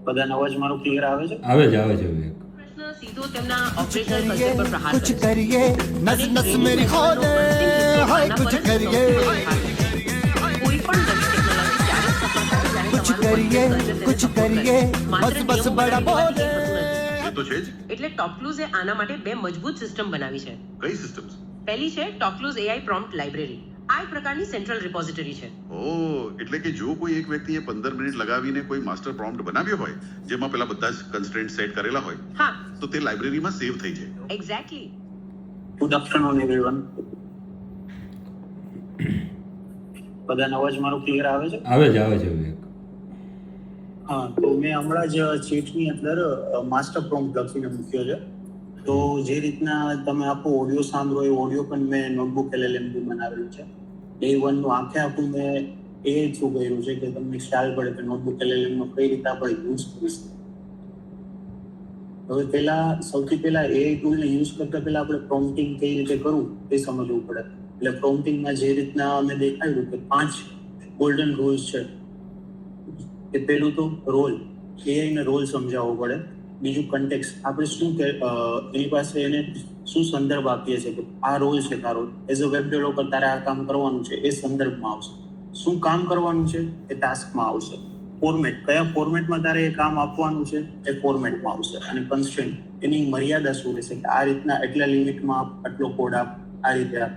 બધાનો અવાજ મારો ક્લિયર આવે છે? આવે છે વિવેક. પ્રશ્ન સીધો તેમના ઓપરેશનલ કલ્ચર પર પ્રહાર कुछ કરે છે. करिए नस नस मेरी खो दे हाय कुछ करिए કોઈ પણ નવી ટેકનોલોજી ત્યારે જ સફળ થાય જ્યારે कुछ તમારું करिए conscious culture कुछ તેને support करिए કરે. માત્ર बस बस નિયમો बड़ा બનાવી बोल દેવાથી કંઈ થતું નથી. એ તો છે જ. એટલે ટોકલુઝે આના માટે બે મજબૂત સિસ્ટમ બનાવી છે. કઈ સિસ્ટમ્સ? પહેલી છે ટોકલુઝ AI પ્રોમ્પ્ટ લાઇબ્રેરી. આ એક પ્રકારની સેન્ટ્રલ રિપોઝિટરી છે. ઓ એટલે કે જો કોઈ એક વ્યક્તિએ 15 મિનિટ લગાવીને કોઈ માસ્ટર પ્રોમ્પ્ટ બનાવ્યો હોય જેમાં પેલા બધા જ કન્સ્ટ્રેન્ટ સેટ કરેલા હોય હા, તો તે લાઇબ્રેરીમાં સેવ થઈ જાય. એક્ઝેક્ટલી. Good afternoon everyone. બધાનો અવાજ મારો ક્લિયર આવે છે? આવે છે વિવેક. હા, તો મેં હમણાં જ ચેટની અંદર માસ્ટર પ્રોમ્પ્ટ લખીને મૂક્યો છે. તો જે રીતના તમે આખો ઓડિયો સાંભળો એ ઓડિયો પણ મેં નોટબુક LLM થી બનાવેલું છે. ડે 1 નું આખું મેં એ થ્રુ કર્યું છે કે તમને ખ્યાલ પડે કે નોટબુક LLM નો કઈ રીતે આપણે યુઝ કરીશું. હવે સૌથી પહેલા એ ટૂલને યુઝ કરતા પહેલા આપણે પ્રોમ્પ્ટિંગ કઈ રીતે કરવું એ સમજવું પડે. એટલે પ્રોમ્પ્ટિંગમાં જે રીતના અમે દેખાડ્યું કે 5 ગોલ્ડન રૂલ્સ છે. કે પહેલું તો રોલ, AI ને રોલ સમજાવવો પડે. બીજું કન્ટેક્સ્ટ, આપણે શું એની પાસે એને શું સંદર્ભ આપીએ છીએ કે આ રોલ છે તારો, એઝ અ વેબ ડેવલપર તારે આ કામ કરવાનું છે એ સંદર્ભમાં આવશે. શું કામ કરવાનું છે એ ટાસ્કમાં આવશે. ફોર્મેટ, કયા ફોર્મેટમાં તારે એ કામ આપવાનું છે એ ફોર્મેટમાં આવશે. અને કન્સ્ટ્રેન્ટ, એની મર્યાદા શું રહેશે કે આ રીતના એટલા લિમિટમાં આટલો કોડ આપ, આ રીતે આપ.